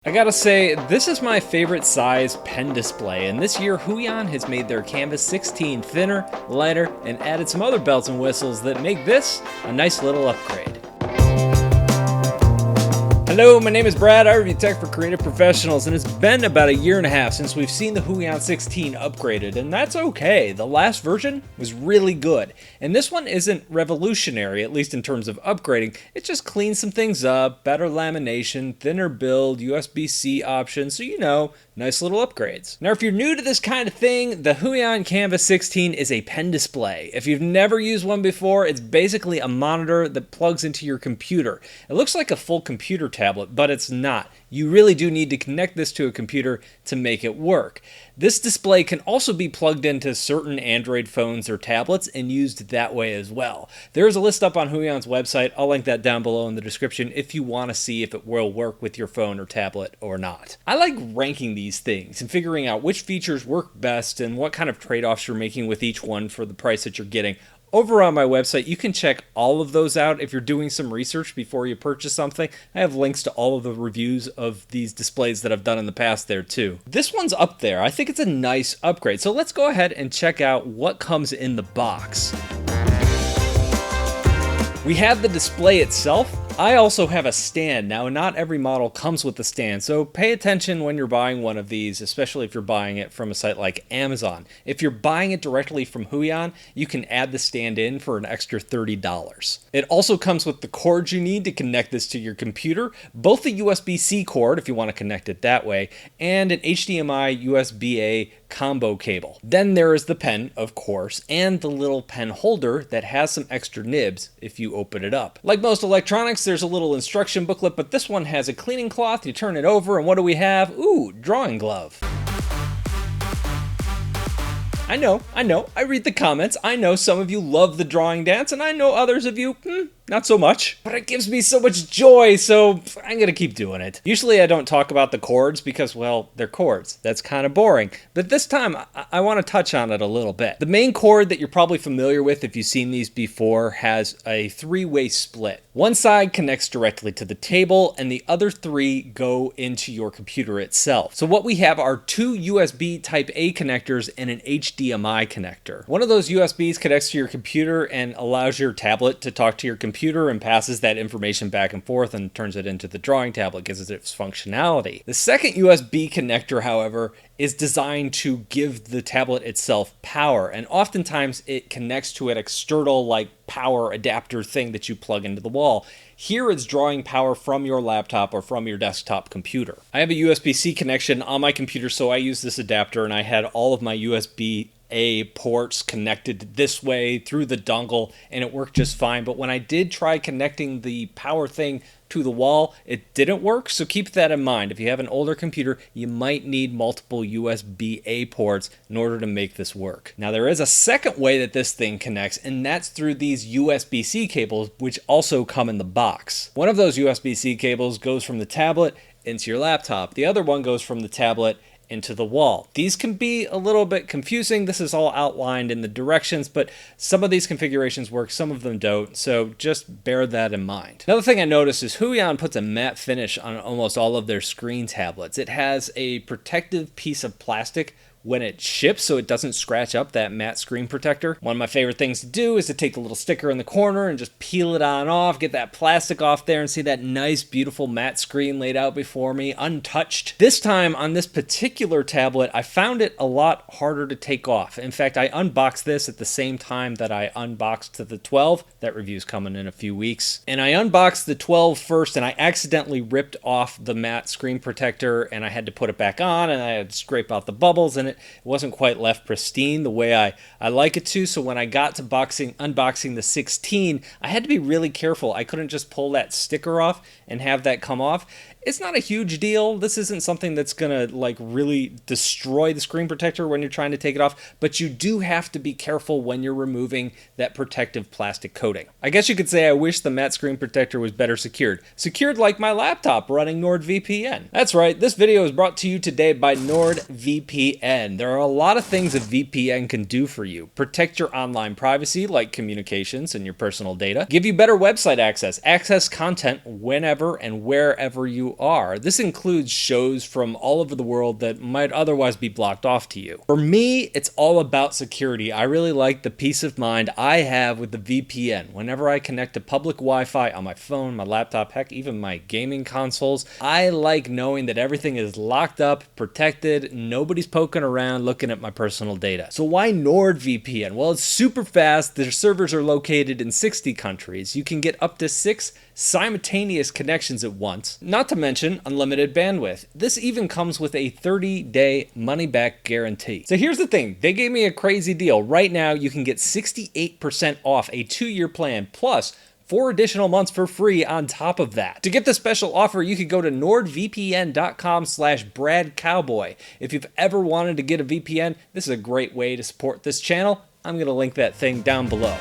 I gotta say, this is my favorite size pen display, and this year Huion has made their Kamvas 16 thinner, lighter, and added some other bells and whistles that make this a nice little upgrade. Hello, my name is Brad. I review tech for creative professionals, and it's been about a year and a half since we've seen the Huion 16 upgraded, and that's okay. The last version was really good, and this one isn't revolutionary, at least in terms of upgrading. It just cleans some things up, better lamination, thinner build, USB-C options, so you know, nice little upgrades. Now, if you're new to this kind of thing, the Huion Kamvas 16 is a pen display. If you've never used one before, it's basically a monitor that plugs into your computer. It looks like a full computer tablet, but it's not. You really do need to connect this to a computer to make it work. This display can also be plugged into certain Android phones or tablets and used that way as well. There is a list up on Huion's website. I'll link that down below in the description if you want to see if it will work with your phone or tablet or not. I like ranking these things and figuring out which features work best and what kind of trade-offs you're making with each one for the price that you're getting. Over on my website, you can check all of those out if you're doing some research before you purchase something. I have links to all of the reviews of these displays that I've done in the past there too. This one's up there. I think it's a nice upgrade. So let's go ahead and check out what comes in the box. We have the display itself. I also have a stand. Now, not every model comes with a stand, so pay attention when you're buying one of these, especially if you're buying it from a site like Amazon. If you're buying it directly from Huion, you can add the stand in for an extra $30. It also comes with the cords you need to connect this to your computer, both the USB-C cord if you want to connect it that way, and an HDMI USB-A combo cable. Then there is the pen, of course, and the little pen holder that has some extra nibs if you open it up. Like most electronics, there's a little instruction booklet, but this one has a cleaning cloth. You turn it over, and what do we have? Ooh, drawing glove. I know, I read the comments. I know some of you love the drawing dance, and I know others of you, not so much. But it gives me so much joy, so I'm gonna keep doing it. Usually I don't talk about the chords because, well, they're chords. That's kind of boring. But this time, I want to touch on it a little bit. The main cord that you're probably familiar with if you've seen these before has a three-way split. One side connects directly to the table, and the other three go into your computer itself. So what we have are two USB Type A connectors and an HDMI connector. One of those USBs connects to your computer and allows your tablet to talk to your computer and passes that information back and forth and turns it into the drawing tablet, gives it its functionality. The second USB connector, however, is designed to give the tablet itself power, and oftentimes it connects to an external like power adapter thing that you plug into the wall. Here it's drawing power from your laptop or from your desktop computer. I have a USB-C connection on my computer, so I use this adapter, and I had all of my USB-A ports connected this way through the dongle, and it worked just fine. But when I did try connecting the power thing to the wall, it didn't work, so keep that in mind. If you have an older computer, you might need multiple USB-A ports in order to make this work. Now, there is a second way that this thing connects, and that's through these USB-C cables, which also come in the box. One of those USB-C cables goes from the tablet into your laptop. The other one goes from the tablet into the wall. These can be a little bit confusing. This is all outlined in the directions, but some of these configurations work, some of them don't, so just bear that in mind. Another thing I noticed is Huion puts a matte finish on almost all of their screen tablets. It has a protective piece of plastic when it ships so it doesn't scratch up that matte screen protector. One of my favorite things to do is to take the little sticker in the corner and just peel it on off, get that plastic off there, and see that nice, beautiful matte screen laid out before me, untouched. This time, on this particular tablet, I found it a lot harder to take off. In fact, I unboxed this at the same time that I unboxed the 12. That review's coming in a few weeks. And I unboxed the 12 first, and I accidentally ripped off the matte screen protector, and I had to put it back on, and I had to scrape out the bubbles, and it wasn't quite left pristine the way I like it to. So when I got to unboxing the 16, I had to be really careful. I couldn't just pull that sticker off and have that come off. It's not a huge deal. This isn't something that's gonna like really destroy the screen protector when you're trying to take it off, but you do have to be careful when you're removing that protective plastic coating. I guess you could say I wish the matte screen protector was better secured. Secured like my laptop running NordVPN. That's right, this video is brought to you today by NordVPN. There are a lot of things a VPN can do for you. Protect your online privacy like communications and your personal data. Give you better website access. Access content whenever and wherever you you are. This includes shows from all over the world that might otherwise be blocked off to you. For me, it's all about security. I really like the peace of mind I have with the VPN. Whenever I connect to public Wi-Fi on my phone, my laptop, heck, even my gaming consoles, I like knowing that everything is locked up, protected, nobody's poking around looking at my personal data. So why NordVPN? Well, it's super fast. Their servers are located in 60 countries. You can get up to 6 simultaneous connections at once, not to mention unlimited bandwidth. This even comes with a 30-day money-back guarantee. So here's the thing, they gave me a crazy deal. Right now, you can get 68% off a 2-year plan, plus 4 additional months for free on top of that. To get the special offer, you could go to nordvpn.com/BradCowboy. If you've ever wanted to get a VPN, this is a great way to support this channel. I'm gonna link that thing down below.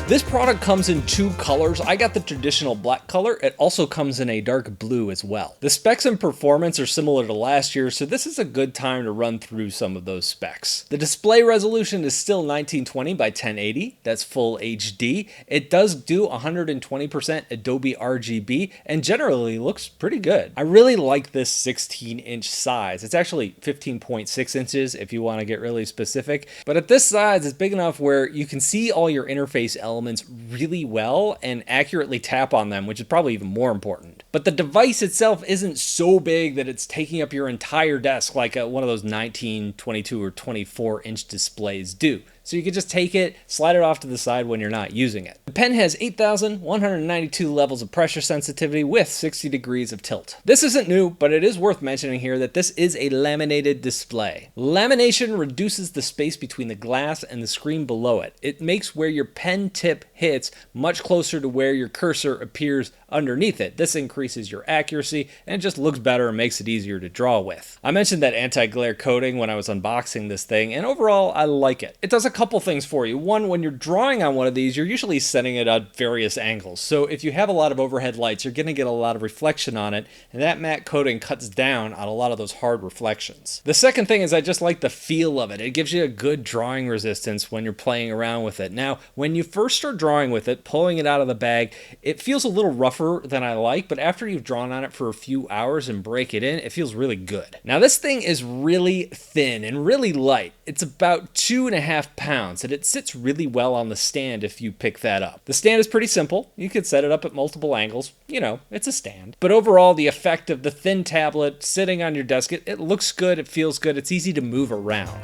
This product comes in 2 colors. I got the traditional black color. It also comes in a dark blue as well. The specs and performance are similar to last year, so this is a good time to run through some of those specs. The display resolution is still 1920 by 1080. That's full HD. It does do 120% Adobe RGB and generally looks pretty good. I really like this 16-inch size. It's actually 15.6 inches if you want to get really specific, but at this size, it's big enough where you can see all your interface elements really well and accurately tap on them, which is probably even more important. But the device itself isn't so big that it's taking up your entire desk like one of those 19, 22, or 24-inch displays do. So you can just take it, slide it off to the side when you're not using it. The pen has 8,192 levels of pressure sensitivity with 60 degrees of tilt. This isn't new, but it is worth mentioning here that this is a laminated display. Lamination reduces the space between the glass and the screen below it. It makes where your pen tip hits much closer to where your cursor appears underneath it. This increases your accuracy and it just looks better and makes it easier to draw with. I mentioned that anti-glare coating when I was unboxing this thing, and overall I like it. It does a couple things for you. One, when you're drawing on one of these, you're usually setting it at various angles. So if you have a lot of overhead lights, you're going to get a lot of reflection on it, and that matte coating cuts down on a lot of those hard reflections. The second thing is I just like the feel of it. It gives you a good drawing resistance when you're playing around with it. Now, when you first start drawing with it, pulling it out of the bag, it feels a little rougher than I like, but after you've drawn on it for a few hours and break it in, it feels really good. Now, this thing is really thin and really light. It's about 2.5 pounds, and it sits really well on the stand if you pick that up. The stand is pretty simple. You could set it up at multiple angles. You know, it's a stand. But overall, the effect of the thin tablet sitting on your desk, it looks good, it feels good, it's easy to move around.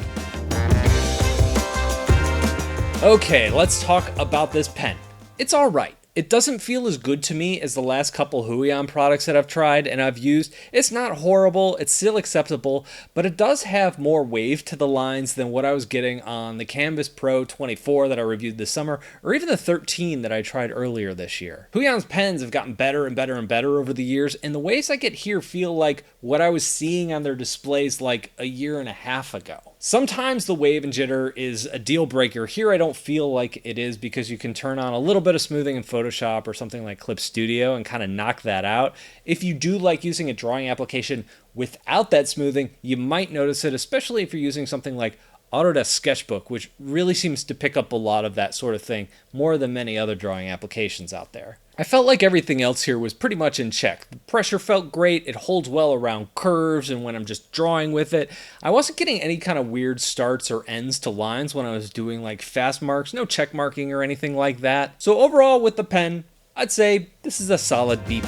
Okay, let's talk about this pen. It's all right. It doesn't feel as good to me as the last couple Huion products that I've tried and I've used. It's not horrible, it's still acceptable, but it does have more wave to the lines than what I was getting on the Kamvas Pro 24 that I reviewed this summer, or even the 13 that I tried earlier this year. Huion's pens have gotten better and better and better over the years, and the waves I get here feel like what I was seeing on their displays like a year and a half ago. Sometimes the wave and jitter is a deal breaker. Here I don't feel like it is because you can turn on a little bit of smoothing in Photoshop or something like Clip Studio and kind of knock that out. If you do like using a drawing application without that smoothing, you might notice it, especially if you're using something like Autodesk Sketchbook, which really seems to pick up a lot of that sort of thing more than many other drawing applications out there. I felt like everything else here was pretty much in check. The pressure felt great, it holds well around curves and when I'm just drawing with it. I wasn't getting any kind of weird starts or ends to lines when I was doing like fast marks, no check marking or anything like that. So overall with the pen, I'd say this is a solid B+.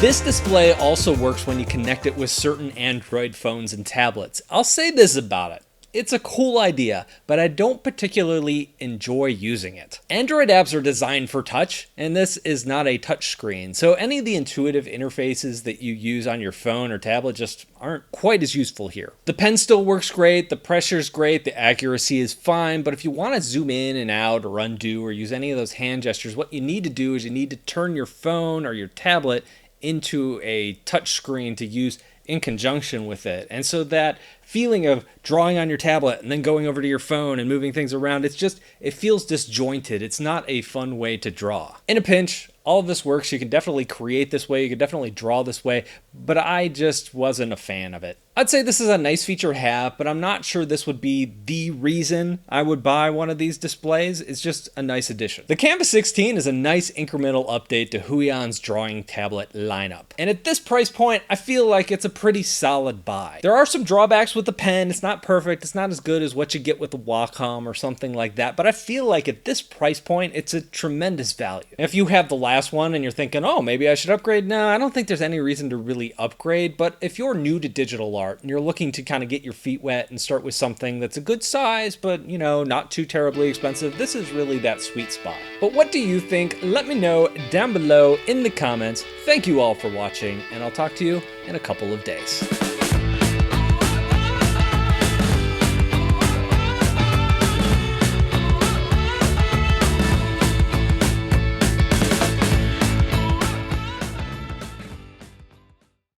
This display also works when you connect it with certain Android phones and tablets. I'll say this about it. It's a cool idea, but I don't particularly enjoy using it. Android apps are designed for touch, and this is not a touch screen, so any of the intuitive interfaces that you use on your phone or tablet just aren't quite as useful here. The pen still works great, the pressure's great, the accuracy is fine, but if you want to zoom in and out or undo or use any of those hand gestures, what you need to do is you need to turn your phone or your tablet into a touch screen to use in conjunction with it. And so that feeling of drawing on your tablet and then going over to your phone and moving things around, it feels disjointed. It's not a fun way to draw. In a pinch, all of this works. You can definitely create this way. You can definitely draw this way, but I just wasn't a fan of it. I'd say this is a nice feature to have, but I'm not sure this would be the reason I would buy one of these displays. It's just a nice addition. The Kamvas 16 is a nice incremental update to Huion's drawing tablet lineup. And at this price point, I feel like it's a pretty solid buy. There are some drawbacks with the pen. It's not perfect. It's not as good as what you get with the Wacom or something like that, but I feel like at this price point, it's a tremendous value. If you have the last one and you're thinking, oh, maybe I should upgrade, no, I don't think there's any reason to really upgrade, but if you're new to digital art and you're looking to kind of get your feet wet and start with something that's a good size, but you know, not too terribly expensive, this is really that sweet spot. But what do you think? Let me know down below in the comments. Thank you all for watching, and I'll talk to you in a couple of days.